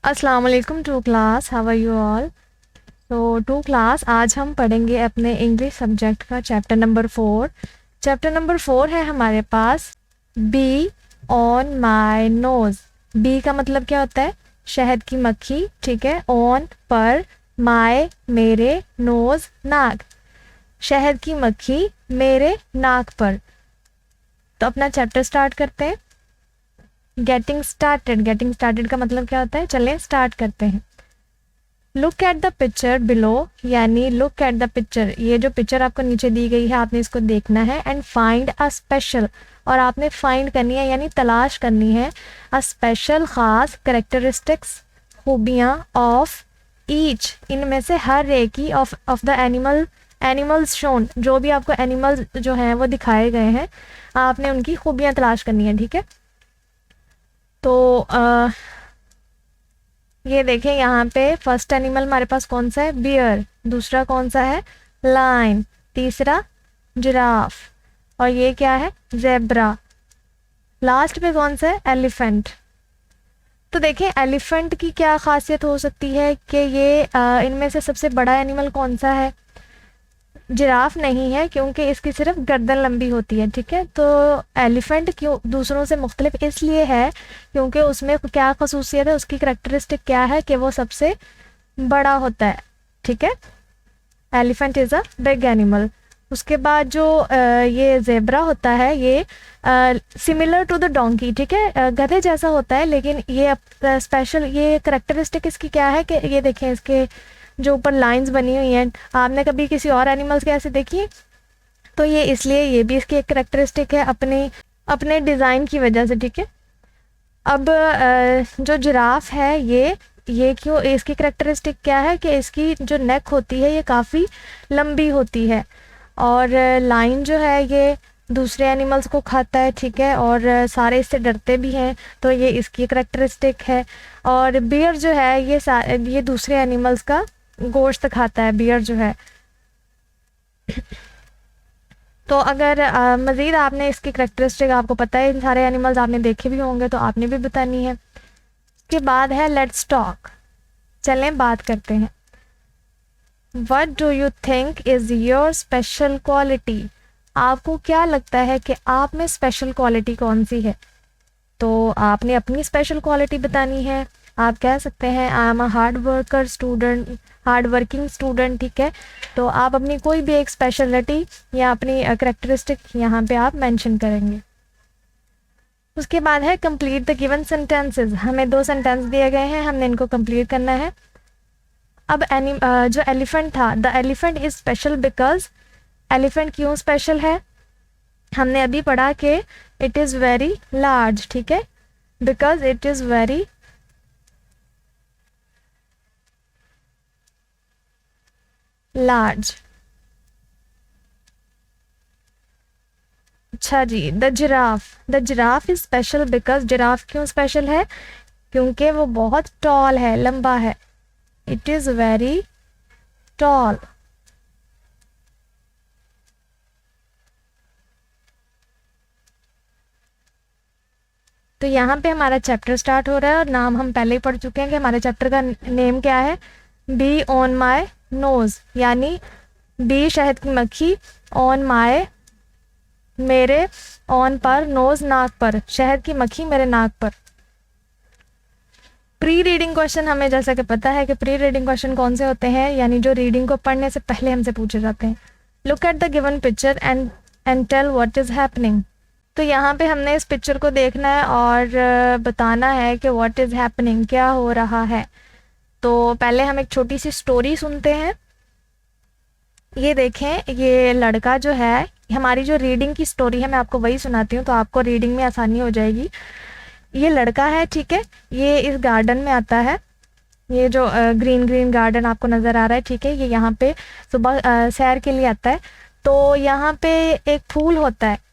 अस्सलाम वालेकुम to class, how are you all. तो टू क्लास, आज हम पढ़ेंगे अपने इंग्लिश सब्जेक्ट का चैप्टर नंबर 4। चैप्टर नंबर 4 है हमारे पास bee on my nose. Bee का मतलब क्या होता है? शहद की मक्खी, ठीक है। ऑन पर, माई मेरे, नोज़ नाक। शहद की मक्खी मेरे नाक पर। तो अपना चैप्टर स्टार्ट करते हैं। Getting started. गेटिंग स्टार्टेड का मतलब क्या होता है? चलें स्टार्ट करते हैं। Look at the picture below, यानी लुक एट द पिक्चर, ये जो पिक्चर आपको नीचे दी गई है आपने इसको देखना है। एंड फाइंड अ स्पेशल, और आपने फाइंड करनी है यानी तलाश करनी है अ स्पेशल, खास, करेक्टरिस्टिक्स, खूबियाँ ऑफ ईच, इनमें से हर एक की, ऑफ द एनिमल्स शोन, जो भी आपको एनिमल्स जो हैं वो दिखाए गए हैं आपने उनकी खूबियाँ तलाश करनी है, ठीक है। तो ये देखें यहाँ पे फर्स्ट एनिमल हमारे पास कौन सा है? बियर। दूसरा कौन सा है? लाइन। तीसरा जिराफ। और ये क्या है? जेब्रा। लास्ट पे कौन सा है? एलिफेंट। तो देखें एलिफेंट की क्या खासियत हो सकती है कि ये इनमें से सबसे बड़ा एनिमल कौन सा है? जिराफ नहीं है, क्योंकि इसकी सिर्फ गर्दन लंबी होती है, ठीक है। तो एलिफेंट क्यों दूसरों से मुख्तलिफ इसलिए है क्योंकि उसमें क्या खसूसियत है, उसकी करेक्टरिस्टिक क्या है कि वो सबसे बड़ा होता है, ठीक है। Elephant is a big animal. उसके बाद जो ये जेब्रा होता है ये सिमिलर टू द डोंकी, ठीक है, गधे जैसा होता है, लेकिन ये स्पेशल, ये करेक्टरिस्टिक इसकी क्या है कि ये देखें इसके जो ऊपर लाइंस बनी हुई हैं, आपने कभी किसी और एनिमल्स के ऐसे देखी है? तो ये इसलिए ये भी इसकी एक करेक्टरिस्टिक है अपने डिज़ाइन की वजह से, ठीक है। अब जो जिराफ है ये क्यों, इसकी करेक्टरिस्टिक क्या है कि इसकी जो नेक होती है ये काफ़ी लंबी होती है। और लाइन जो है ये दूसरे एनिमल्स को खाता है, ठीक है, और सारे इससे डरते भी हैं, तो ये इसकी करेक्टरिस्टिक है। और बियर जो है ये दूसरे एनिमल्स का गोश्त खाता है, बियर जो है। तो अगर मज़ीद आपने इसकी करेक्टरिस्टिक आपको पता है, इन सारे एनिमल्स आपने देखे भी होंगे तो आपने भी बतानी है। उसके बाद है लेट्स टॉक। चलें बात करते हैं। What do you think is your special quality? आपको क्या लगता है कि आप में स्पेशल क्वालिटी कौन सी है? तो आपने अपनी स्पेशल क्वालिटी बतानी है। आप कह सकते हैं I am a hard working student, ठीक है। तो आप अपनी कोई भी एक स्पेशलिटी या अपनी करेक्टरिस्टिक यहाँ पे आप मेंशन करेंगे। उसके बाद है कंप्लीट द गिवन सेंटेंसेस। हमें 2 सेंटेंस दिए गए हैं, हमने इनको कंप्लीट करना है। अब जो एलिफेंट था, the elephant is special because, elephant क्यों स्पेशल है? हमने अभी पढ़ा कि इट इज़ वेरी लार्ज, ठीक है, because it is very large. अच्छा जी, the giraffe is special because, giraffe क्यों स्पेशल है? क्योंकि वो बहुत टॉल है, लंबा है। It is very tall. तो यहाँ पे हमारा चैप्टर स्टार्ट हो रहा है और नाम हम पहले ही पढ़ चुके हैं कि हमारे चैप्टर का नेम क्या है? बी ऑन माई नोज़, यानी बी शहद की मक्खी, ऑन माई मेरे, ऑन पर, नोज़ नाक पर, शहद की मक्खी मेरे नाक पर। प्री रीडिंग क्वेश्चन हमें जैसा कि पता है कि प्री रीडिंग क्वेश्चन कौन से होते हैं, यानी जो रीडिंग को पढ़ने से पहले हमसे पूछे जाते हैं। Look at the given picture and tell what is happening. तो यहाँ पे हमने इस पिक्चर को देखना है और बताना है कि व्हाट इज़ हैपनिंग, क्या हो रहा है। तो पहले हम एक छोटी सी स्टोरी सुनते हैं। ये देखें, ये लड़का जो है, हमारी जो रीडिंग की स्टोरी है मैं आपको वही सुनाती हूँ तो आपको रीडिंग में आसानी हो जाएगी। ये लड़का है, ठीक है, ये इस गार्डन में आता है। ये जो ग्रीन ग्रीन गार्डन आपको नज़र आ रहा है, ठीक है, ये यहाँ पे सुबह सैर के लिए आता है। तो यहाँ पे एक फूल होता है,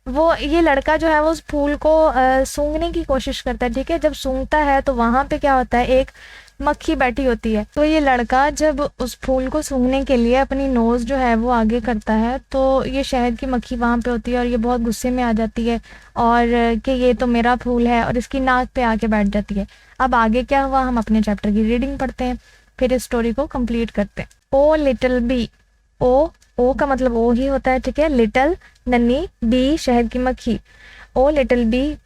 वो ये लड़का जो है वो उस फूल को सूंघने की कोशिश करता है, ठीक है। जब सूंघता है तो वहाँ पे क्या होता है, एक मक्खी बैठी होती है। तो ये लड़का जब उस फूल को सूंघने के लिए अपनी नोज़ जो है वो आगे करता है तो ये शहद की मक्खी वहाँ पे होती है और ये बहुत गुस्से में आ जाती है और कि ये तो मेरा फूल है, और इसकी नाक पे आके बैठ जाती है। अब आगे क्या हुआ, हम अपने चैप्टर की रीडिंग पढ़ते हैं, फिर इस स्टोरी को कंप्लीट करते हैं। ओ लिटिल बी, ओ का मतलब ओ ही होता है, ठीक है। लिटिल नन्ही, बी शहद की मक्खी। ओ लिटिल बी,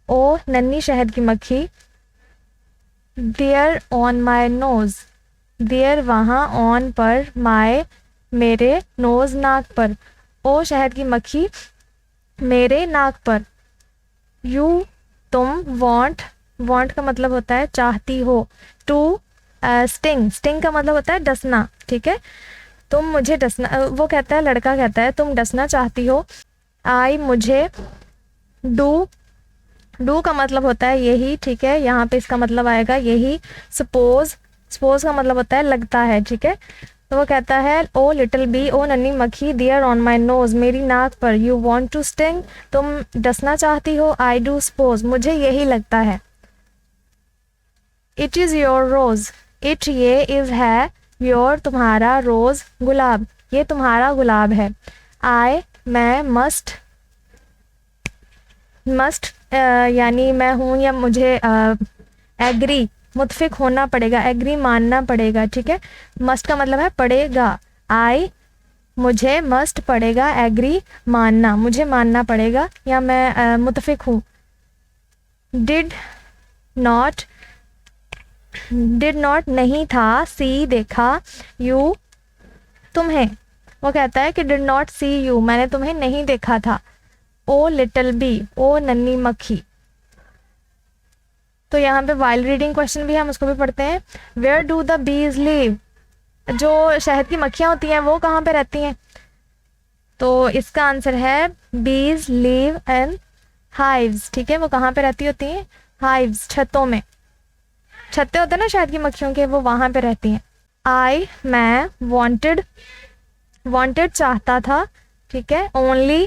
ओ नन्ही शहद की मक्खी। There on my nose, there वहाँ, ऑन पर, माई मेरे, नोज नाक पर। ओ शहद की मक्खी मेरे नाक पर। यू तुम, वॉन्ट, वॉन्ट का मतलब होता है चाहती हो। टू स्टिंग, स्टिंग का मतलब होता है डसना, ठीक है। तुम मुझे डसना, वो कहता है, लड़का कहता है तुम डसना चाहती हो। आई मुझे, डू, डू का मतलब होता है यही, ठीक है, यहाँ पे इसका मतलब आएगा यही। सपोज, सपोज का मतलब होता है लगता है, ठीक है। तो वो कहता है ओ लिटिल बी, ओ नन्ही मक्खी, देयर ऑन माई नोज, मेरी नाक पर। यू वॉन्ट टू स्टिंग, तुम डसना चाहती हो। आई डू सपोज, मुझे यही लगता है। It is your rose, it ये, इज़ है, योर तुम्हारा, रोज गुलाब, ये तुम्हारा गुलाब है। आई मैं, मस्ट, मस्ट यानी मैं हूँ या मुझे, एग्री मुतफिक होना पड़ेगा, एग्री मानना पड़ेगा, ठीक है। मस्ट का मतलब है पड़ेगा। आई मुझे, मस्ट पड़ेगा, एग्री मानना, मुझे मानना पड़ेगा या मैं मुतफिक हूँ। डिड नॉट, डिड नॉट नहीं था, सी देखा, यू तुम्हें, वो कहता है कि डिड नॉट सी यू, मैंने तुम्हें नहीं देखा था। ओ लिटिल बी, ओ नन्ही मक्खी। तो यहाँ पे वाइल रीडिंग क्वेश्चन भी है, हम उसको भी पढ़ते हैं। Where do the bees live, जो शहद की मक्खियाँ होती हैं वो कहाँ पे रहती हैं? तो इसका आंसर है बीज लिव इन हाइव्स, ठीक है। वो कहाँ पे रहती होती हैं? हाइव्स, छतों में, छत्ते होते हैं ना शहद की मक्खियों के, वो वहाँ पे रहती हैं। आई मैं, वॉन्टेड, वॉन्टेड चाहता था, ठीक है। ओनली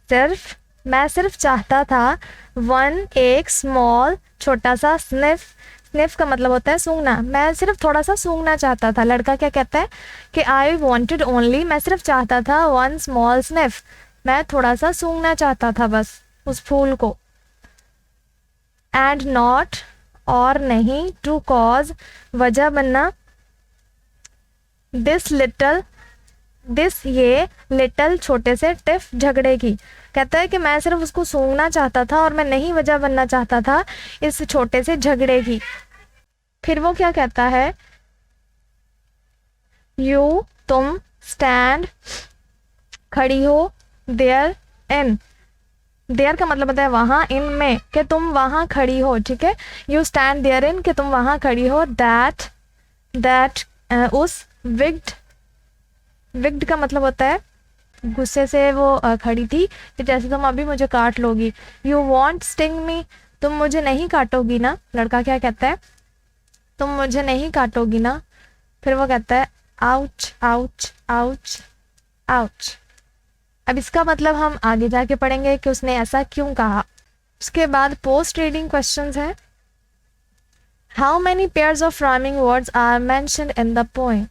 सिर्फ, मैं सिर्फ चाहता था। वन एक, स्मॉल छोटा सा, स्निफ, स्निफ का मतलब होता है सूंघना, मैं सिर्फ थोड़ा सा सूंघना चाहता था। लड़का क्या कहता है कि आई वॉन्टेड ओनली, मैं सिर्फ चाहता था, वन स्मॉल स्निफ, मैं थोड़ा सा सूंघना चाहता था बस उस फूल को। एंड नॉट और नहीं, टू कॉज वजह बनना, दिस लिटल, दिस ये, लिटल छोटे से, टिफ झगड़े की। कहता है कि मैं सिर्फ उसको सूंघना चाहता था और मैं नहीं वजह बनना चाहता था इस छोटे से झगड़े की। फिर वो क्या कहता है, यू तुम, स्टैंड खड़ी हो, देयर इन, देयर का मतलब होता है वहाँ, इन में कि तुम वहाँ खड़ी हो, ठीक है। यू स्टैंड देयर इन, कि तुम वहाँ खड़ी हो। दैट, दैट उस, विग्ड, विग्ड का मतलब होता है गुस्से से वो खड़ी थी कि जैसे तुम अभी मुझे काट लोगी। यू वॉन्ट स्टिंग मी, तुम मुझे नहीं काटोगी ना। लड़का क्या कहता है, तुम मुझे नहीं काटोगी ना। फिर वो कहता है आउच आउच आउच आउच। अब इसका मतलब हम आगे जाके पढ़ेंगे कि उसने ऐसा क्यों कहा। उसके बाद पोस्ट रीडिंग क्वेश्चंस है। How many pairs of rhyming words are mentioned in the poem.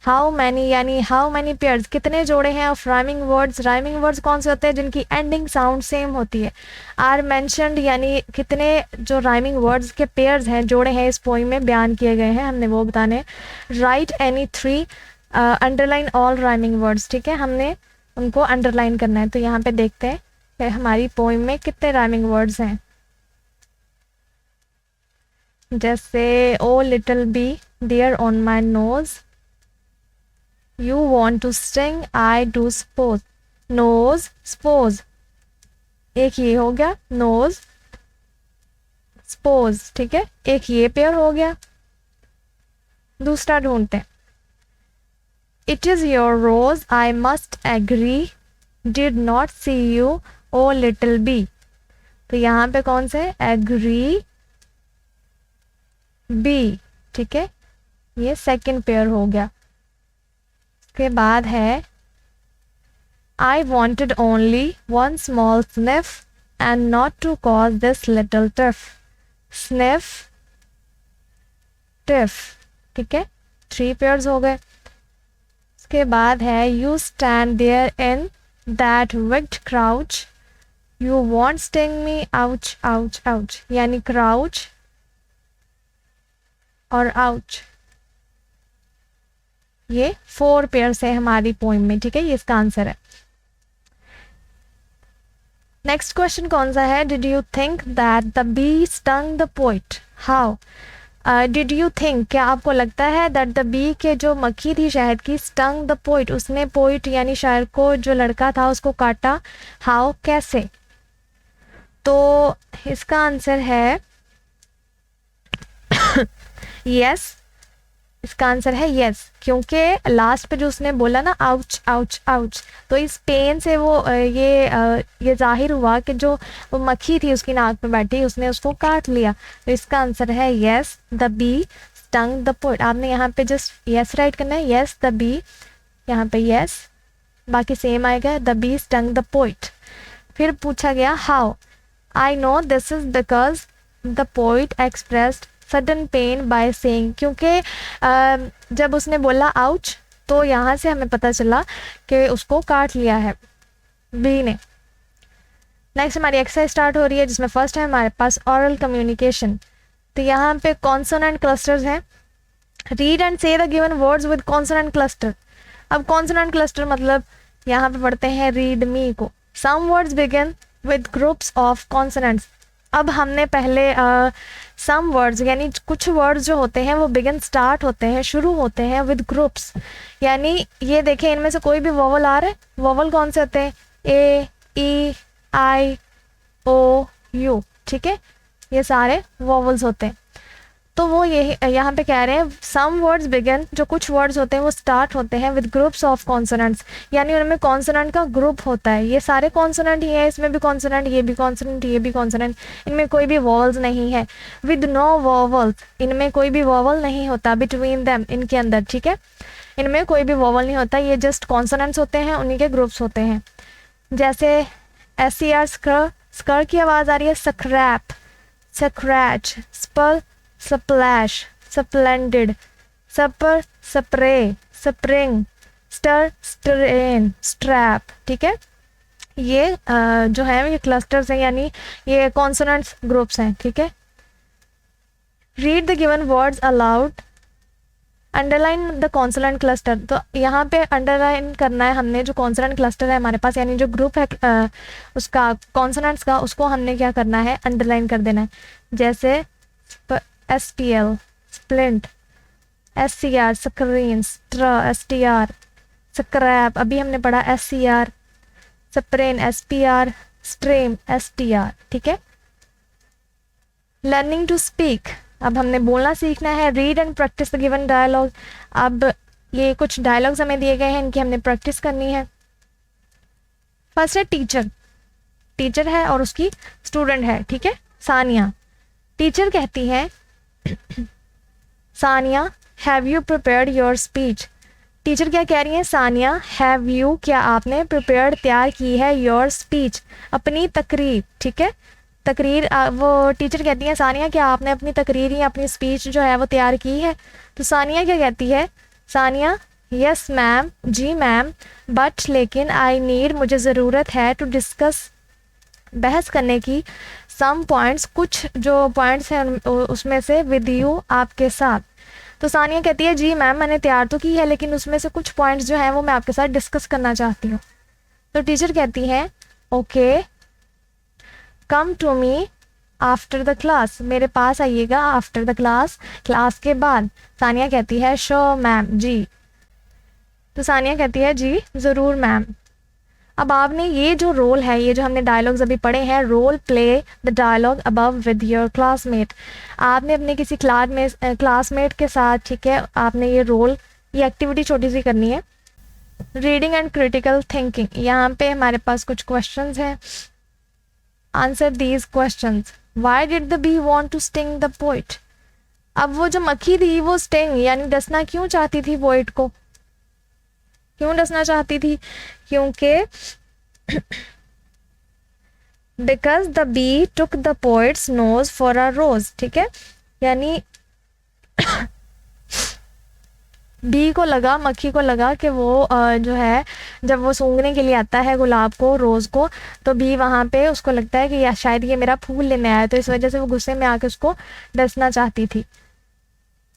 How many यानी हाउ मैनी पेयर्स, कितने जोड़े हैं of rhyming words. Rhyming words कौन से होते हैं? जिनकी एंडिंग साउंड सेम होती है। आर मेंशन्ड यानी कितने जो राइमिंग वर्ड्स के पेयर्स हैं, जोड़े हैं, इस पोइम में बयान किए गए हैं, हमने वो बताने। Right any three, underline all rhyming words, ठीक है, हमने उनको अंडरलाइन करना है। तो यहाँ पे देखते हैं कि हमारी पोइम में कितने राइमिंग वर्ड्स हैं। जैसे O little bee, dear on my nose, you want to sting, I do suppose. Nose suppose, एक ये हो गया, नोज सपोज, ठीक है, एक ये पेयर हो गया। दूसरा ढूंढते हैं। It is your rose, I must agree, did not see you, O little bee. तो यहाँ पे कौन से? एग्री, बी, ठीक है, ये सेकंड पेयर हो गया। के बाद है I wanted only one small sniff and not to cause this little tiff. Sniff, stiff, ठीक है, 3 पेयर्स हो गए। उसके बाद है you stand there in that wicked crouch, you won't sting me, ouch ouch ouch, यानी crouch और ouch, ये 4 पेयर्स है हमारी पोइम में, ठीक है, ये इसका आंसर है। नेक्स्ट क्वेश्चन कौन सा है? Did you think that the bee stung the poet, how? Did you think, क्या आपको लगता है, दैट द बी के जो मक्खी थी शहद की, स्टंग द पोइट, उसने पोइट यानी शायर को, जो लड़का था उसको काटा, हाउ, कैसे? तो इसका आंसर है यस, इसका आंसर है यस, क्योंकि लास्ट पे जो उसने बोला ना आउच आउच आउच, तो इस पेन से वो ये जाहिर हुआ कि जो वो मक्खी थी उसकी नाक पे बैठी, उसने उसको काट लिया। तो इसका आंसर है yes, the bee stung the poet. आपने यहाँ पे जस्ट यस राइट करना है, यस द बी, यहाँ पे यस, बाकी सेम आएगा, the bee stung the poet. फिर पूछा गया how, I know this is because the poet expressed sudden pain by saying, क्योंकि जब उसने बोला आउच तो यहाँ से हमें पता चला कि उसको काट लिया है बी ने। नेक्स्ट हमारी एक्सरसाइज स्टार्ट हो रही है, जिसमें फर्स्ट है हमारे पास ऑरल कम्युनिकेशन। तो यहाँ पे कॉन्सोनेंट क्लस्टर्स हैं, read and say the given words with consonant cluster. अब कॉन्सोनेंट क्लस्टर मतलब यहाँ पे पढ़ते हैं रीड मी को, some words begin with groups of consonants. अब हमने पहले सम वर्ड्स यानी कुछ वर्ड्स जो होते हैं वो बिगिन स्टार्ट होते हैं, शुरू होते हैं विद ग्रुप्स, यानी ये देखें इनमें से कोई भी वोवल आ रहा है, वोवल कौन से होते हैं, ए, ई, आई, ओ, यू, ठीक है, ये सारे वोवल्स होते हैं। तो वो यही यहाँ पे कह रहे हैं सम वर्ड्स बिगिन, जो कुछ वर्ड्स होते हैं वो स्टार्ट होते हैं विद ग्रुप्स ऑफ कॉन्सोनेंट्स, यानी उनमें कॉन्सोनेंट का ग्रुप होता है। ये सारे कॉन्सोनेंट ही है, इसमें भी कॉन्सोनेंट, ये भी कॉन्सोनेंट, ये भी कॉन्सोनेंट, इनमें कोई भी वॉवल्स नहीं है। विद नो वॉवल्स, इनमें कोई भी वॉवल नहीं होता, बिटवीन देम, इनके अंदर, ठीक है, इनमें कोई भी वॉवल नहीं होता, ये जस्ट कॉन्सोनेंट्स होते हैं, उन्हीं के ग्रुप्स होते हैं। जैसे SCR स्कर, स्कर की आवाज़ आ रही है, scrap, scratch, spur, splash, splendid, supper, spray, spring, stir, strain, strap, ठीक है, ये जो है ये क्लस्टर्स हैं, यानी ये कॉन्सोनेंट्स ग्रुप्स हैं, ठीक है। Read the given words allowed, underline the consonant cluster. तो यहाँ पे अंडरलाइन करना है हमने जो कॉन्सोनेंट क्लस्टर है हमारे पास, यानी जो ग्रुप है उसका कॉन्सोनेंट्स का, उसको हमने क्या करना है, अंडरलाइन कर देना है। जैसे SPL, splint, SCR, screen, STR, scrap, अभी हमने पढ़ा SCR, sprain, SPR, stem, STR, ठीक है। लर्निंग टू स्पीक, अब हमने बोलना सीखना है। Read and practise the given dialogue, अब ये कुछ डायलॉग्स हमें दिए गए हैं, इनकी हमने प्रैक्टिस करनी है। फर्स्ट है टीचर, टीचर है और उसकी स्टूडेंट है, ठीक है, सानिया। टीचर कहती है Sania have you prepared your speech, teacher क्या कह रही है, सानिया हैव यू, क्या आपने, प्रिपेयर्ड, तैयार की है, योर स्पीच, अपनी तकरीर, ठीक है, तकरीर, वो टीचर कहती है सानिया क्या आपने अपनी तकरीर या अपनी स्पीच जो है वो तैयार की है। तो सानिया क्या कहती है, सानिया यस मैम, जी मैम, बट लेकिन, आई नीड, मुझे ज़रूरत है, टू डिस्कस, बहस करने की, सम पॉइंट्स, कुछ जो पॉइंट्स हैं उसमें से, विद यू, आपके साथ। तो सानिया कहती है जी मैम मैंने तैयार तो की है, लेकिन उसमें से कुछ पॉइंट्स जो हैं वो मैं आपके साथ डिस्कस करना चाहती हूँ। तो टीचर कहती है okay, come to me after the class, मेरे पास आइएगा आफ्टर द क्लास, क्लास के बाद। सानिया कहती है श्योर मैम, जी। तो सानिया कहती है जी ज़रूर मैम। अब आपने ये जो रोल है, ये जो हमने डायलॉग्स अभी पढ़े हैं, role play the dialogue above with your classmate, आपने अपने किसी क्लासमेट के साथ, ठीक है, आपने ये रोल, ये एक्टिविटी छोटी सी करनी है। रीडिंग एंड क्रिटिकल थिंकिंग, यहाँ पे हमारे पास कुछ क्वेश्चंस हैं, answer these questions. Why did the bee want to sting the poet, अब वो जो मक्खी थी वो स्टिंग यानी डसना क्यों चाहती थी पोइट को, क्यों डसना चाहती थी, क्योंकि because the bee took the poet's nose for a rose, ठीक है, यानी बी को लगा, मक्खी को लगा कि वो जो है जब वो सूंघने के लिए आता है गुलाब को, रोज़ को, तो बी वहाँ पे उसको लगता है कि या शायद ये मेरा फूल लेने आया, तो इस वजह से वो गुस्से में आके उसको डसना चाहती थी।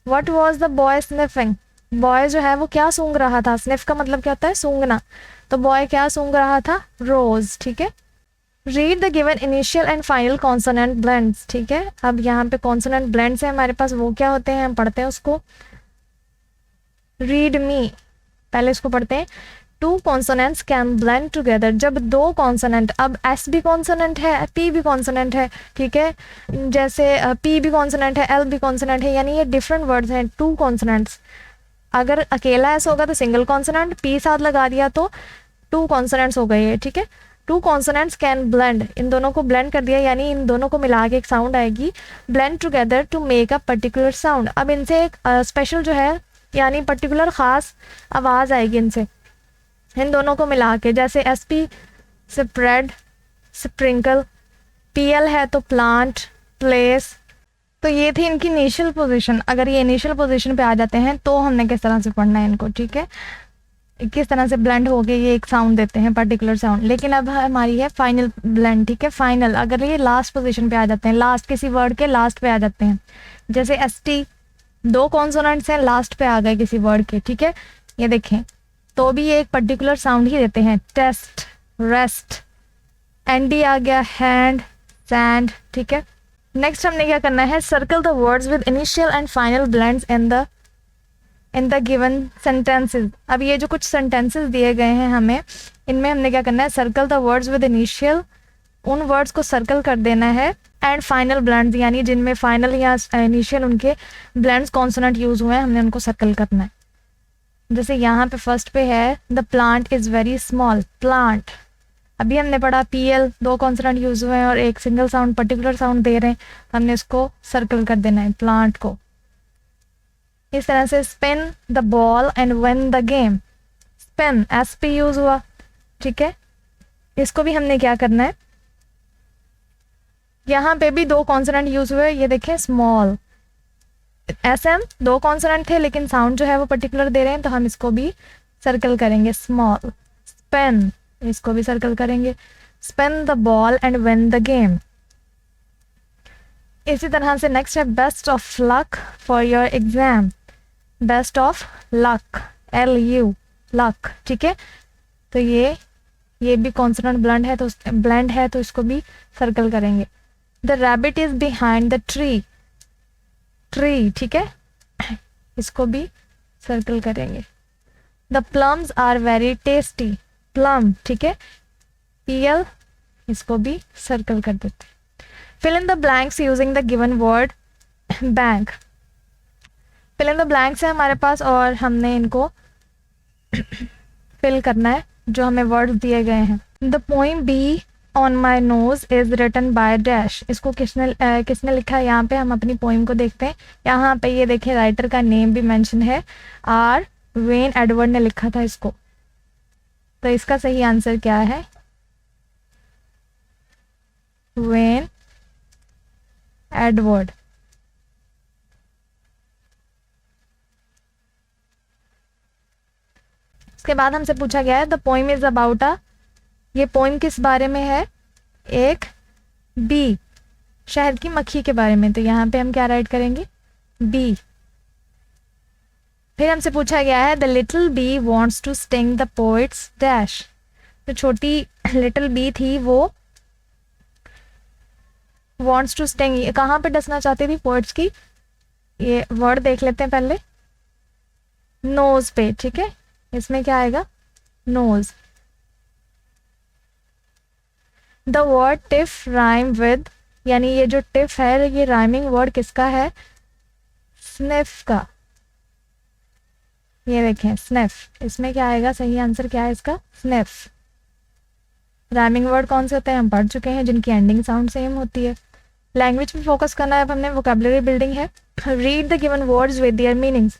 What was the boy sniffing, boy जो है वो क्या सूंघ रहा था, स्निफ का मतलब क्या होता है सूंघना, तो बॉय क्या सूंघ रहा था, रोज। ठीक है, read the given initial and final consonant blends. ठीक है, अब यहाँ पे कॉन्सोनेंट ब्लेंड्स है हमारे पास, वो क्या होते हैं हम पढ़ते हैं उसको। रीड मी, पहले इसको पढ़ते हैं। Two consonants can blend together, जब दो कॉन्सोनेंट, अब एस भी कॉन्सोनेंट है, पी भी कॉन्सोनेंट है, ठीक है, जैसे पी भी कॉन्सोनेंट है, एल भी कॉन्सोनेंट है, यानी ये डिफरेंट वर्ड्स हैं। टू कॉन्सोनेंट्स, अगर अकेला एस होगा तो सिंगल कॉन्सोनेंट, पी साथ लगा दिया तो टू कॉन्सोनेंट्स हो गए, ठीक है। टू कॉन्सोनेंट्स कैन ब्लेंड, इन दोनों को ब्लेंड कर दिया, यानी इन दोनों को मिला के एक साउंड आएगी, blend together to make a particular sound. अब इनसे एक स्पेशल जो है यानी पर्टिकुलर ख़ास आवाज़ आएगी इनसे, इन दोनों को मिला के, जैसे S P spread, sprinkle, P L है तो प्लांट, प्लेस। तो ये थी इनकी इनिशियल पोजीशन। अगर ये इनिशियल पोजीशन पे आ जाते हैं तो हमने किस तरह से पढ़ना है इनको, ठीक है, किस तरह से ब्लेंड हो गए, ये एक साउंड देते हैं पर्टिकुलर साउंड। लेकिन अब हमारी है फाइनल ब्लेंड, ठीक है, फाइनल, अगर ये लास्ट पोजीशन पे आ जाते हैं, लास्ट किसी वर्ड के लास्ट पे आ जाते हैं, जैसे एस टी, दो कॉन्सोनेंट्स हैं, लास्ट पे आ गए किसी वर्ड के, ठीक है, ये देखें, तो भी ये एक पर्टिकुलर साउंड ही देते हैं, टेस्ट, रेस्ट, एंडी आ गया, हैंड, सैंड, ठीक है। नेक्स्ट हमने क्या करना है, circle the words with initial and final blends in the given sentences. अब ये जो कुछ सेंटेंसेस दिए गए हैं हमें, इनमें हमने क्या करना है, circle the words with initial, उन वर्ड्स को सर्कल कर देना है, एंड फाइनल ब्लेंड्स, यानी जिनमें फाइनल या इनिशियल उनके ब्लेंड्स कॉन्सोनेंट यूज हुए हैं, हमने उनको सर्कल करना है। जैसे यहाँ पे फर्स्ट पे है the plant is very small, plant, अभी हमने पढ़ा पी एल, दो कॉन्सोनेंट यूज हुए हैं और एक सिंगल साउंड पर्टिकुलर साउंड दे रहे हैं, हमने इसको सर्कल कर देना है प्लांट को। इस तरह से spin the ball and win the game, spin S P use हुआ, ठीक है, इसको भी हमने क्या करना है, यहाँ पे भी दो कॉन्सोनेंट यूज हुए, ये देखें स्मॉल, एस एम, दो कॉन्सोनेंट थे लेकिन साउंड जो है वो पर्टिकुलर दे रहे हैं, तो हम इसको भी सर्कल करेंगे स्मॉल। स्पिन, इसको भी सर्कल करेंगे, spin the ball and win the game. इसी तरह से नेक्स्ट है best of luck for your exam, best of luck, L U, luck, ठीक है, तो ये भी कॉन्सोनेंट ब्लेंड है तो इसको भी सर्कल करेंगे। The rabbit is behind the tree, tree, ठीक है, इसको भी सर्कल करेंगे। The plums are very tasty, plum, ठीक है, पीएल, इसको भी सर्कल कर देते। Fill in the blanks using the given word bank, fill in the blanks है हमारे पास और हमने इनको फिल करना है जो हमें वर्ड्स दिए गए हैं। The poem bee on my nose is written by dash, इसको किसने लिखा है, यहाँ पे हम अपनी पोइम को देखते हैं, यहाँ पे ये देखें राइटर का नेम भी मेंशन है, आर वेन एडवर्ड ने लिखा था इसको, तो इसका सही आंसर क्या है, वेन एडवर्ड। इसके बाद हमसे पूछा गया है the poem is about a, ये पोइम किस बारे में है, एक बी, शहद की मक्खी के बारे में, तो यहाँ पे हम क्या राइट करेंगे, बी। फिर हमसे पूछा गया है the little bee wants to sting the poet's dash, तो छोटी लिटिल बी थी वो वॉन्ट्स टू स्टिंग, कहाँ पे डसना चाहती थी, पोइट्स की, ये वर्ड देख लेते हैं पहले, नोज पे, ठीक है, इसमें क्या आएगा, nose. The word tiff rhyme with, यानी ये जो टिफ है ये राइमिंग वर्ड किसका है, स्निफ का, ये देखें स्निफ, इसमें क्या आएगा, सही आंसर क्या है इसका, स्निफ। राइमिंग वर्ड कौन से होते हैं हम पढ़ चुके हैं, जिनकी एंडिंग साउंड सेम होती है। लैंग्वेज पे फोकस करना है अब हमने, वोकैबुलरी बिल्डिंग है। Read the given words with their meanings.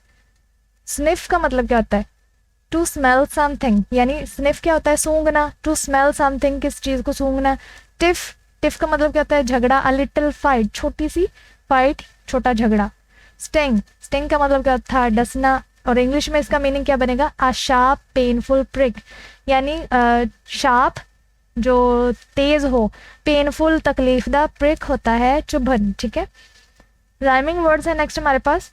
Sniff का मतलब क्या होता है, टू स्मेल समथिंग, यानी स्निफ क्या होता है, सूंघना, टू स्मेल समथिंग, किस चीज़ को सूंघना। टिफ, टिफ का मतलब क्या होता है, झगड़ा, अ लिटिल फाइट, छोटी सी फाइट, छोटा झगड़ा। स्टिंग, स्टिंग का मतलब क्या था, डसना, और इंग्लिश में इसका मीनिंग क्या बनेगा, अ शार्प पेनफुल प्रिक, यानी शार्प जो तेज हो, पेनफुल तकलीफदा, प्रिक होता है चुभन, ठीक है। राइमिंग वर्ड्स है नेक्स्ट हमारे पास।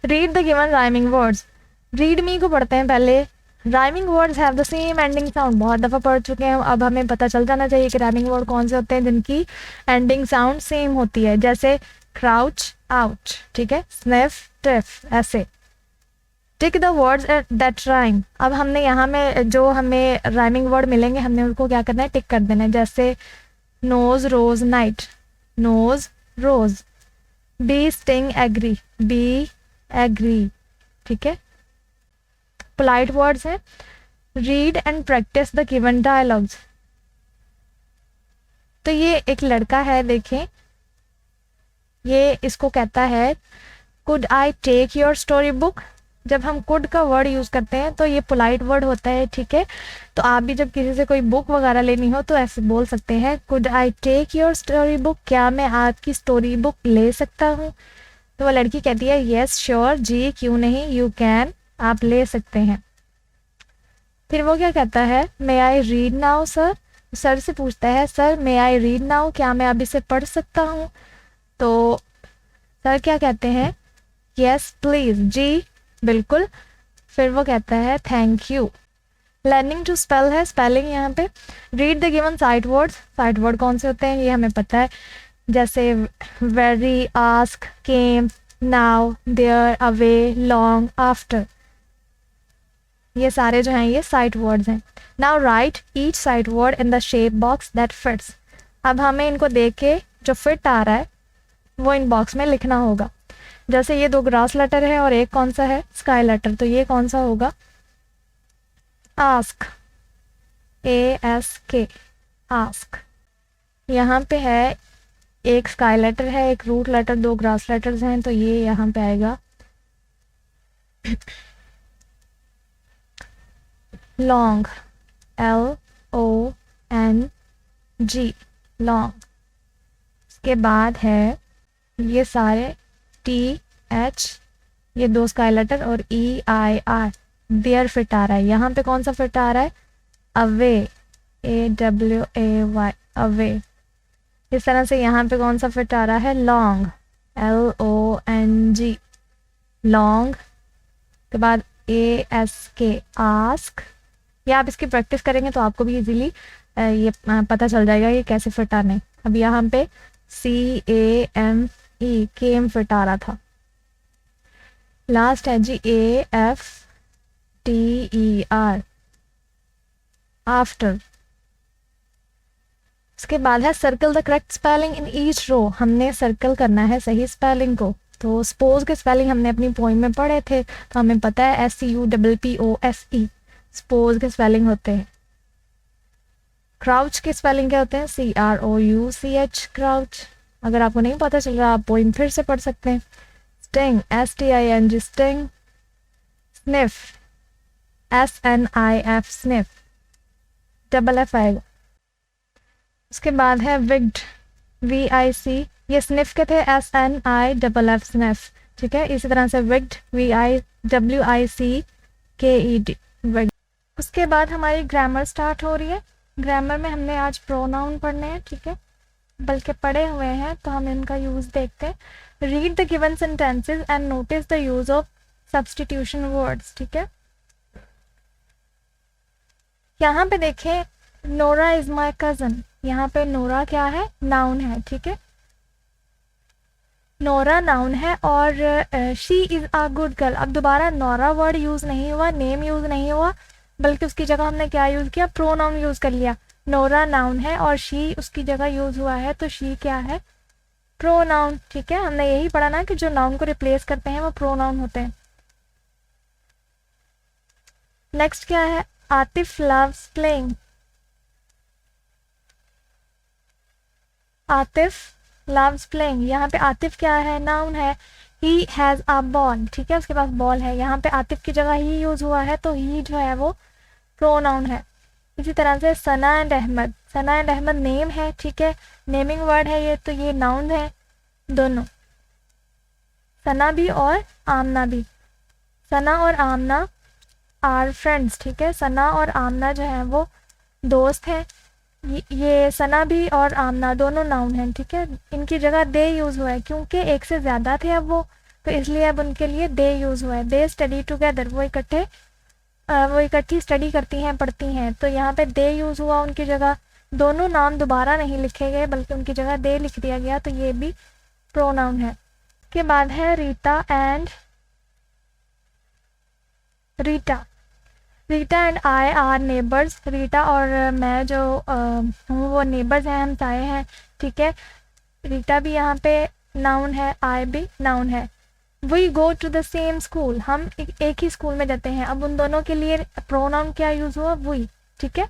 Read the given rhyming words. Read me को पढ़ते हैं पहले। Rhyming words have the same ending sound, बहुत दफ़ा पढ़ चुके हैं, अब हमें पता चल जाना चाहिए कि राइमिंग वर्ड कौन से होते हैं जिनकी एंडिंग साउंड सेम होती है, जैसे क्राउच, आउच, ठीक है, स्निफ, टिफ, ऐसे। Tick the words that rhyme. अब हमने यहाँ में जो हमें राइमिंग वर्ड मिलेंगे हमने उनको क्या करना है, टिक कर देना है, जैसे nose rose night, nose rose. Bee sting agree, bee agree, ठीक है। पोलाइट वर्ड्स हैं, read and practise the given dialogues. तो ये एक लड़का है, देखें, ये इसको कहता है could I take your story book. जब हम कुड का वर्ड यूज़ करते हैं तो ये पोलाइट वर्ड होता है, ठीक है। तो आप भी जब किसी से कोई बुक वगैरह लेनी हो तो ऐसे बोल सकते हैं, could I take your story book, क्या मैं आपकी स्टोरी बुक ले सकता हूँ। तो वो लड़की कहती है येस श्योर, जी क्यों नहीं, यू कैन, आप ले सकते हैं। फिर वो क्या कहता है, may I read now sir, sir से पूछता है sir may I read now, क्या मैं अब इसे पढ़ सकता हूँ। तो सर क्या कहते हैं, यस प्लीज, जी बिल्कुल। फिर वो कहता है thank you. Learning to spell है, स्पेलिंग यहाँ पे। Read the given sight words. Sight word कौन से होते हैं ये हमें पता है, जैसे very, ask, came, now, there, away, long, after, ये सारे जो हैं ये साइट वर्ड्स हैं। Now write each sight word in the shape box that fits. अब हमें इनको देख के जो फिट आ रहा है वो इन बॉक्स में लिखना होगा। जैसे ये दो ग्रास लेटर है और एक कौन सा है, स्काई लेटर, तो ये कौन सा होगा, आस्क, ASK, आस्क। यहाँ पे है एक स्काई लेटर है, एक रूट लेटर, दो ग्रास लेटर्स हैं, तो ये यहाँ पे आएगा लॉन्ग, LONG, लॉन्ग। इसके बाद है ये सारे TH, ये दो स्काई लेटर, और EIR, देयर फिट आ रहा है। यहाँ पे कौन सा फिट आ रहा है, अवे, AWAY, अवे। इस तरह से यहाँ पे कौन सा फिट आ रहा है, लॉन्ग, LONG, लॉन्ग। के बाद ASK, आस्क। या आप इसकी प्रैक्टिस करेंगे तो आपको भी इजीली ये पता चल जाएगा ये कैसे फिट आने। अब यहाँ पे CAME, केम फिट आ रहा था। लास्ट है जी AFTER, आफ्टर। इसके बाद है circle the correct spelling in each row. हमने सर्कल करना है सही स्पेलिंग को। तो स्पोज के स्पेलिंग हमने अपनी पोइम में पढ़े थे, तो हमें पता है SCUPPOSE, स्पोज के स्पेलिंग होते हैं। क्राउच के स्पेलिंग क्या होते हैं, CROUCH, क्राउच। अगर आपको नहीं पता चल रहा आप पोइम फिर से पढ़ सकते हैं। Sting, STING, sting. Sniff, SNIF, sniff, double F आएगा। उसके बाद है विग्ड, VIC, ये स्निफ के थे, SNIFF, स्निफ, ठीक है। इसी तरह से विग्ड, VIWICKED, विग्ड। उसके बाद हमारी ग्रामर स्टार्ट हो रही है। ग्रामर में हमने आज प्रोनाउन पढ़ने हैं, ठीक है, बल्कि पढ़े हुए हैं, तो हम इनका यूज़ देखते हैं। Read the given sentences and notice the use of substitution words, ठीक है। यहाँ पे देखें, नोरा इज माई कजन। यहाँ पे नोरा क्या है, नाउन है, ठीक है, नोरा नाउन है, और she is a good girl. अब दोबारा नोरा वर्ड यूज़ नहीं हुआ, नेम यूज़ नहीं हुआ, बल्कि उसकी जगह हमने क्या यूज़ किया, प्रोनाउन यूज़ कर लिया। नोरा नाउन है और शी उसकी जगह यूज़ हुआ है, तो शी क्या है, प्रोनाउन, ठीक है। हमने यही पढ़ा ना कि जो नाउन को रिप्लेस करते हैं वो प्रोनाउन होते हैं। नेक्स्ट क्या है, Atif loves playing. Atif loves playing, यहाँ पे आतिफ क्या है, नाउन है। ही हैज़ अ बॉल, ठीक है, उसके पास बॉल है। यहाँ पे आतिफ की जगह ही यूज़ हुआ है, तो ही जो है वो प्रोनाउन है। इसी तरह से Sana and Ahmad, Sana and Ahmad name है, ठीक है, नेमिंग वर्ड है ये, तो ये नाउन है दोनों। सना भी और आमना भी। सना और आमना आर फ्रेंड्स, ठीक है। सना और आमना जो है वो दोस्त हैं। ये सना भी और आमना दोनों नाउन हैं, ठीक है। इनकी जगह दे यूज़ हुआ है क्योंकि एक से ज़्यादा थे अब वो, तो इसलिए अब उनके लिए दे यूज़ हुआ है। दे स्टडी टुगेदर, वो इकट्ठी स्टडी करती हैं, पढ़ती हैं, तो यहाँ पे दे यूज़ हुआ उनकी जगह। दोनों नाम दोबारा नहीं लिखे गए बल्कि उनकी जगह दे लिख दिया गया, तो ये भी प्रोनाउन है। के बाद है Rita and I R neighbours. Rita और मैं जो हूँ वो नेबर्स हैं, हम साए हैं, ठीक है। रीटा भी यहाँ पे नाउन है, आई भी नाउन है। We go to the same school, हम एक ही स्कूल में जाते हैं। अब उन दोनों के लिए प्रोनाउन क्या यूज़ हुआ, वी, ठीक है,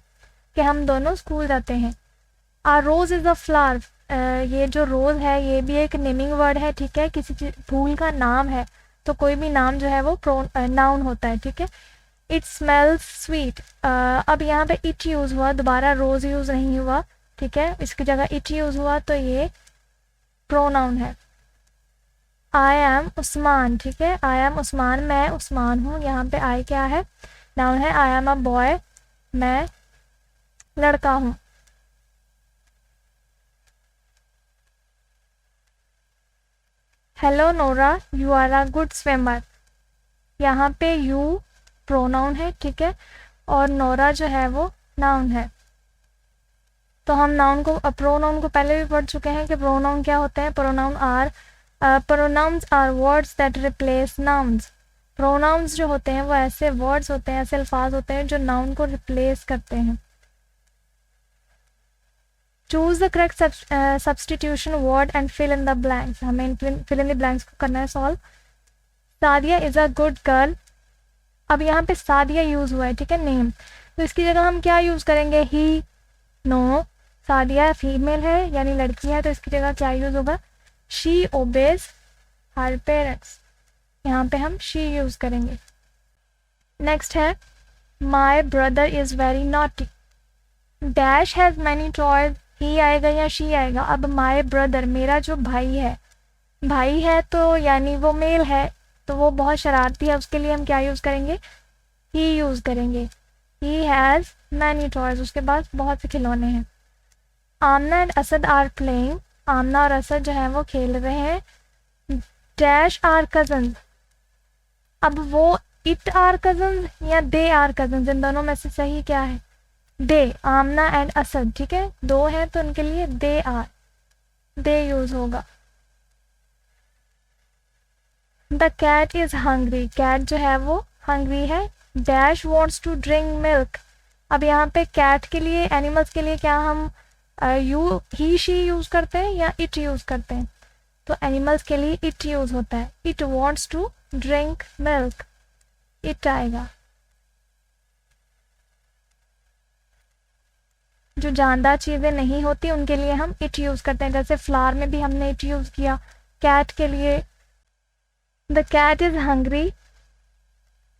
कि हम दोनों स्कूल जाते हैं। Our rose is a flower, ये जो रोज़ है ये भी एक नेमिंग वर्ड है, ठीक है, किसी फूल का नाम है, तो कोई भी नाम जो है वो नाउन होता है, ठीक है। इट स्मेल्स स्वीट, अब यहाँ पे इट यूज़ हुआ, दोबारा रोज़ यूज़ नहीं हुआ, ठीक है, इसकी जगह इट यूज़ हुआ, तो ये प्रोनाउन है। आई एम उस्मान, ठीक है, आई एम उस्मान, मैं उस्मान हूँ। यहाँ पे आई क्या है, नाउन है। आई एम अ बॉय, मैं लड़का हूँ। Hello Nora, you are a good swimmer, यहाँ पे यू प्रोनाउन है, ठीक है, और नोरा जो है वो नाउन है। तो हम प्रोनाउन को पहले भी पढ़ चुके हैं कि प्रोनाउन क्या होते हैं। Pronouns are words that replace nouns. Pronouns जो होते हैं वो ऐसे वर्ड्स होते हैं, ऐसे अल्फाज होते हैं जो नाउन को रिप्लेस करते हैं। Choose the correct substitution word and fill in the blanks, हमें फिल इन द ब्लैंक्स को करना है solve. Sadia is a good girl, अब यहाँ पे सादिया यूज हुआ है, ठीक है, नेम, तो इसकी जगह हम क्या यूज करेंगे, ही, नो। सादिया फीमेल है यानी लड़की है, तो इसकी जगह क्या यूज होगा, शी ओबेज हर पेरेंट्स, यहाँ पे हम शी यूज करेंगे। नेक्स्ट है my brother is very naughty, dash has many toys, he आएगा या शी आएगा। अब माई ब्रदर, मेरा जो भाई है तो यानी वो मेल है, तो वो बहुत शरारती है, उसके लिए हम क्या यूज़ करेंगे, ही यूज़ करेंगे। ही हैज़ मैनी टॉयज, उसके पास बहुत से खिलौने हैं। आमना एंड असद आर प्लेइंग, आमना और असद जो है वो खेल रहे हैं। डैश आर कजन्स, अब वो इट आर कजन्स या दे आर कजन्स, इन दोनों में से सही क्या है, दे। आमना एंड असद, ठीक है, दो हैं तो उनके लिए दे यूज़ होगा। The cat is hungry, cat जो है वो हंग्री है। Dash wants to drink milk, अब यहाँ पे कैट के लिए, एनिमल्स के लिए क्या हम ही शी यूज करते हैं या इट यूज करते हैं, तो एनिमल्स के लिए इट यूज होता है। It wants to drink milk, it आएगा। जो जानदार चीज़ें नहीं होती उनके लिए हम इट यूज करते हैं, जैसे फ्लावर में भी हमने इट यूज किया कैट के लिए। द कैट इज हंग्री,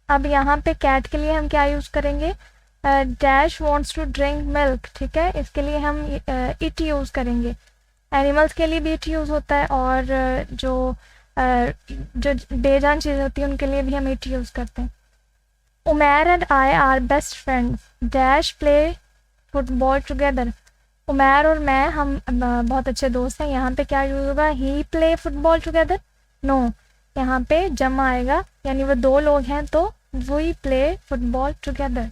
अब यहाँ पे कैट के लिए हम क्या यूज़ करेंगे, dash wants to drink milk, ठीक है, इसके लिए हम इट यूज़ करेंगे। एनिमल्स के लिए भी इट यूज़ होता है, और जो बेजान चीज़ें होती हैं उनके लिए भी हम इट यूज़ करते हैं। Umair and I R best friends, dash play football together, Umair और मैं हम बहुत अच्छे दोस्त हैं, यहाँ पे क्या यूज़ होगा, ही प्ले फुटबॉल टुगेदर, नो, यहाँ पे जमा आएगा यानी वो दो लोग हैं, तो we play football together.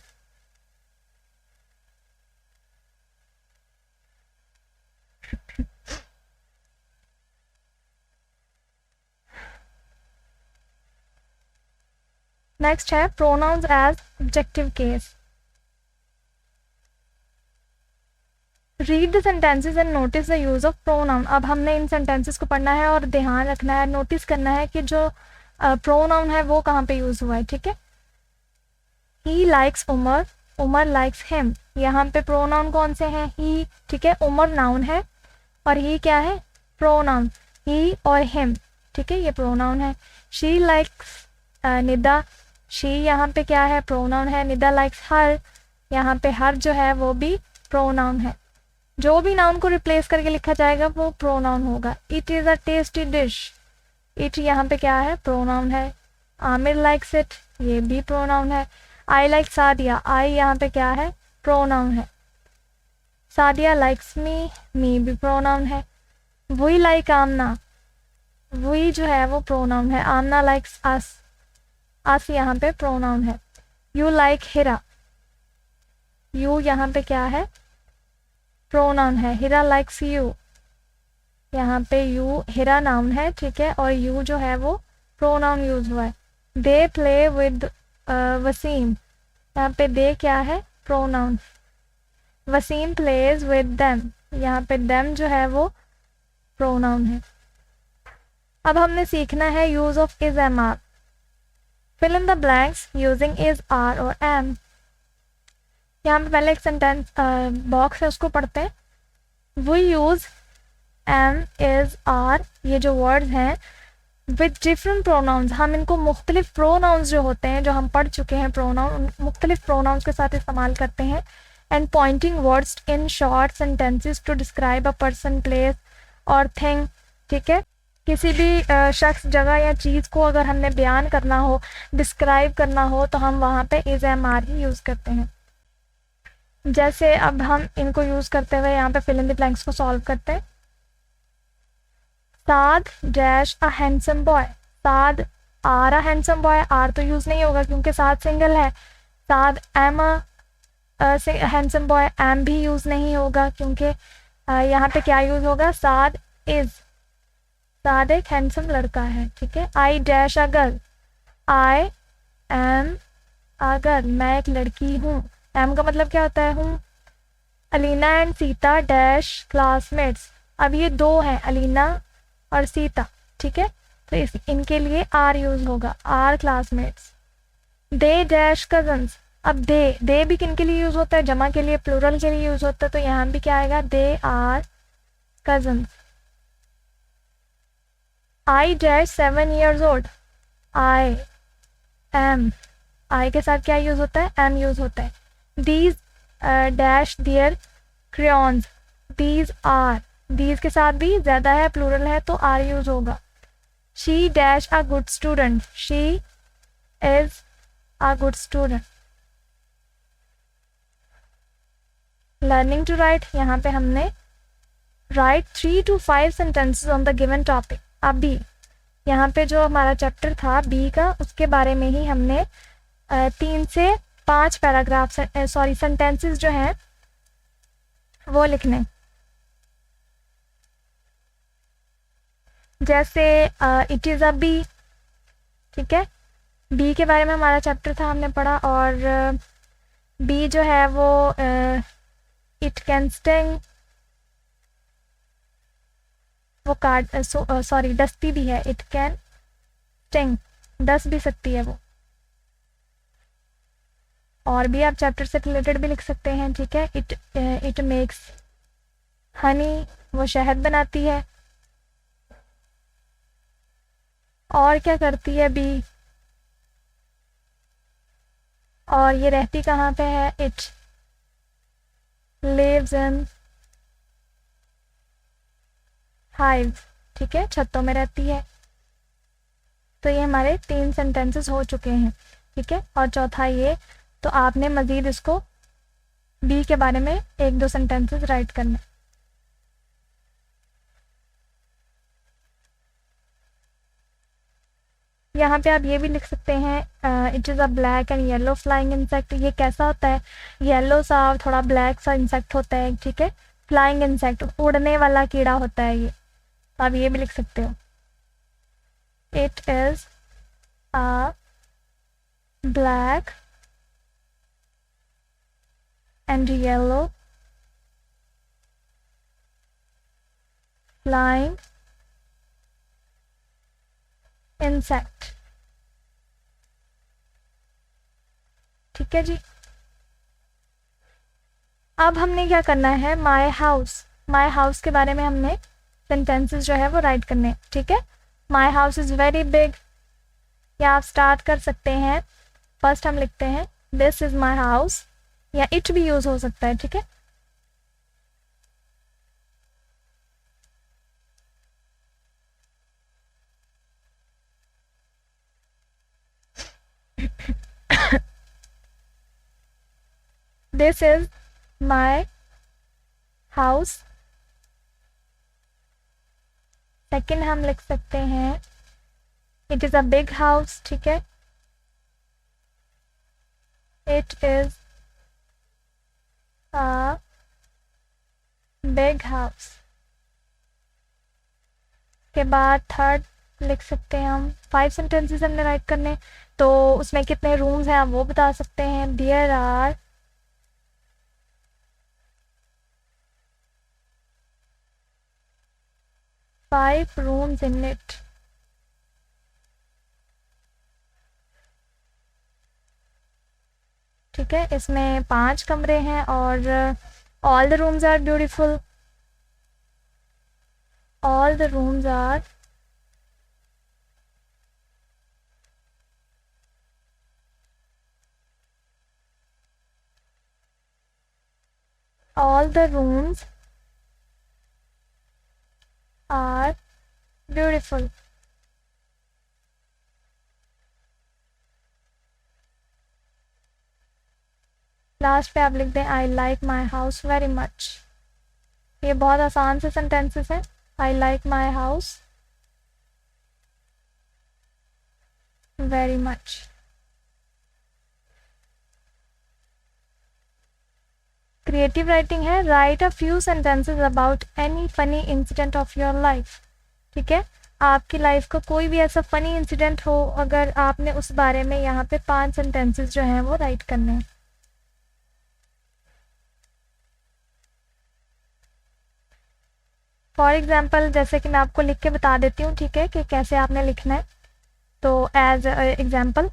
Next है pronouns as objective case. Read the sentences and notice the use of pronoun, अब हमने इन सेंटेंसेस को पढ़ना है और ध्यान रखना है, नोटिस करना है कि जो प्रोनाउन है वो कहाँ पे यूज हुआ है, ठीक है। He likes Umar, Umar likes him, यहाँ पे प्रोनाउन कौन से हैं, ही, ठीक है, उमर नाउन है और ही क्या है, प्रोनाउन, ही और हिम, ठीक है, ये प्रोनाउन है। शी लाइक्स निदा, शी यहाँ पे क्या है, प्रोनाउन है। निदा लाइक्स हर, यहाँ पे हर जो है वो भी प्रोनाउन है। जो भी नाउन को रिप्लेस करके लिखा जाएगा वो प्रोनाउन होगा। It is a tasty dish, it यहाँ पे क्या है, प्रोनाउन है। आमिर लाइक्स इट, ये भी प्रोनाउन है। आई लाइक सादिया, आई यहाँ पे क्या है, प्रोनाउन है। सादिया लाइक्स मी भी प्रोनाउन है। वी लाइक आमना, वी जो है वो प्रोनाउन है। आमना लाइक्स अस यहाँ पे प्रोनाउन है। यू लाइक हिरा, यू यहाँ पे क्या है, प्रोनाउन है। हिरा लाइक्स यू, यहाँ पे यू हिरा नाउन है, ठीक है, और यू जो है वो प्रोनाउन यूज हुआ है। दे प्ले विद वसीम, यहाँ पे दे क्या है, pronoun. Wasim plays with them, यहाँ पे देम जो है वो प्रोनाउन है। अब हमने सीखना है use of is am are. Fill in the blanks using is are और एम। यहाँ पे पहले एक सेंटेंस बॉक्स है, उसको पढ़ते हैं। We use am, is, are, ये जो वर्ड्स हैं विद डिफरेंट प्रोनाउंस, हम इनको मुख्तलिफ प्रोनाउंस जो होते हैं, जो हम पढ़ चुके हैं प्रोनाउन, मुख्तलिफ प्रोनाउंस के साथ इस्तेमाल करते हैं। And pointing words in short sentences to describe a person, place और थिंग, ठीक है। किसी भी शख्स, जगह या चीज़ को अगर हमने बयान करना हो, डिस्क्राइब करना हो, तो हम वहाँ पे इज एम आर ही यूज़ करते हैं। जैसे अब हम इनको यूज़ करते हुए यहाँ पे फिल इन द ब्लैंक्स को सॉल्व करते हैं। Saad dash a handsome boy, Saad are a handsome boy, are तो यूज़ नहीं होगा क्योंकि साद सिंगल है। Saad am a handsome boy, am भी यूज़ नहीं होगा क्योंकि यहाँ पे क्या यूज़ होगा, साद इज, साद एक हैंडसम लड़का है, ठीक है। I dash a girl, I am a girl, मैं एक लड़की हूँ। एम का मतलब क्या होता है, हूँ। Alina and Sita dash classmates, अब ये दो हैं, अलीना और सीता, ठीक है, तो इनके लिए आर यूज होगा, are classmates. They dash cousins, अब दे भी किन के लिए यूज होता है, जमा के लिए, प्लूरल के लिए यूज होता है, तो यहाँ भी क्या आएगा, they are cousins. I dash 7 years old, I am, I के साथ क्या यूज होता है, एम यूज होता है। These dash their crayons, these are, these के साथ भी ज़्यादा है, प्लूरल है, तो आर यूज होगा। She dash a good student, she is a good student. Learning to write, यहाँ पे हमने write 3 to 5 sentences on the given topic. अब बी, यहाँ पे जो हमारा चैप्टर था बी का, उसके बारे में ही हमने 3 से 5 पैराग्राफ, सॉरी सेंटेंसेस जो हैं वो लिखने। जैसे इट इज़ अ बी, ठीक है, बी के बारे में हमारा चैप्टर था, हमने पढ़ा, और बी जो है वो इट कैन स्टिंग, वो काट, सॉरी डसती भी है, इट कैन स्टिंग, डस भी सकती है वो। और भी आप चैप्टर से रिलेटेड भी लिख सकते हैं, ठीक है। इट मेक्स हनी, वो शहद बनाती है। और क्या करती है बी, और ये रहती कहाँ पे है, इट लिव्स इन हाइव, ठीक है, छतों में रहती है। तो ये हमारे 3 सेंटेंसेस हो चुके हैं, ठीक है। और चौथा ये, तो आपने मज़ीद इसको बी के बारे में 1-2 सेंटेंसेस राइट करने। यहाँ पे आप ये भी लिख सकते हैं, it is a black and yellow flying insect. ये कैसा होता है, येलो सा थोड़ा ब्लैक सा इंसेक्ट होता है, ठीक है। फ्लाइंग इंसेक्ट, उड़ने वाला कीड़ा होता है ये, तो आप ये भी लिख सकते हो। It is a black and yellow flying insect, ठीक है जी। अब हमने क्या करना है, माई हाउस, माई हाउस के बारे में हमने सेंटेंसेस जो है वो राइट करने, ठीक है। My house is very big, या आप स्टार्ट कर सकते हैं, फर्स्ट हम लिखते हैं दिस इज़ माई हाउस, या इट भी यूज़ हो सकता है, ठीक है। This is my house. Second हम लिख सकते हैं it is a big house, ठीक है, it is a big house. के बाद थर्ड लिख सकते हैं हम, 5 सेंटेंसेस हमने राइट करने, तो उसमें कितने रूम्स हैं आप वो बता सकते हैं। There are 5 rooms in it. ठीक है, इसमें 5 कमरे हैं और all the rooms are beautiful, all the rooms are all the rooms are beautiful। Last पे आप लिख दें I like my house very much. ये बहुत आसान से सेंटेंसेस हैं। I like my house very much. Creative writing है, write a few sentences about any funny incident of your life. ठीक है, आपकी लाइफ का कोई भी ऐसा फनी इंसिडेंट हो, अगर आपने उस बारे में यहाँ पे 5 सेंटेंसेस जो हैं वो राइट करने हैं। फॉर एग्जाम्पल जैसे कि मैं आपको लिख के बता देती हूँ, ठीक है, कि कैसे आपने लिखना है। तो एज एग्जाम्पल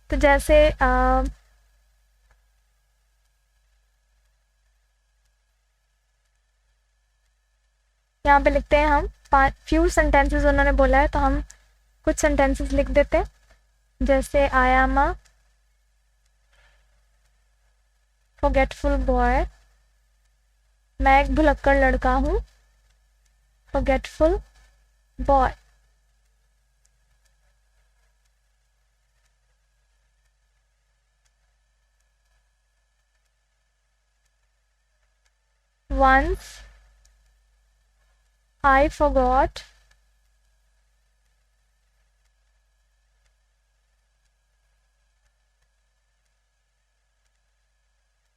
तो जैसे यहाँ पे लिखते हैं हम फ्यू सेंटेंसेस उन्होंने बोला है, तो हम कुछ सेंटेंसेस लिख देते हैं। जैसे I am a forgetful boy, मैं एक भुलक्कड़ लड़का हूँ। Forgetful boy. Once I forgot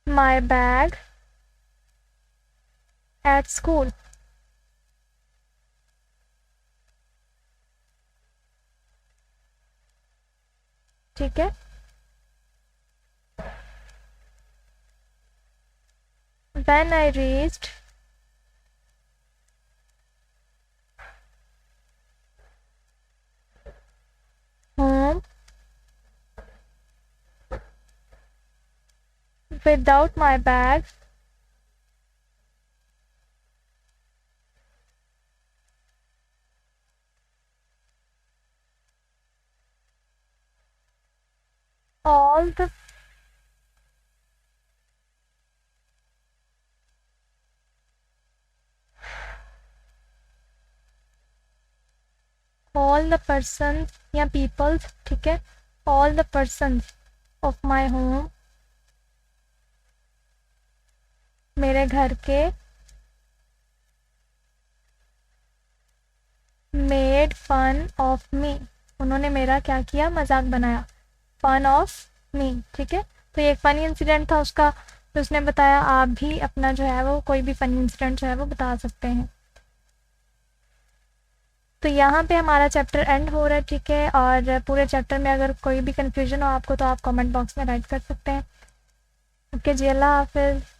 my bag at school। ठीक है, when I reached home without my bag, all the persons या peoples, ठीक है, all the persons of my home, मेरे घर के, made fun of me, उन्होंने मेरा क्या किया, मजाक बनाया। fun of me, ठीक है, तो ये एक फनी इंसिडेंट था उसका, तो उसने बताया। आप भी अपना जो है वो कोई भी फनी इंसिडेंट जो है वो बता सकते हैं। तो यहाँ पे हमारा चैप्टर एंड हो रहा है, ठीक है, और पूरे चैप्टर में अगर कोई भी कन्फ्यूजन हो आपको तो आप कमेंट बॉक्स में राइट कर सकते हैं। ओके जी, अल्लाह हाफिज़।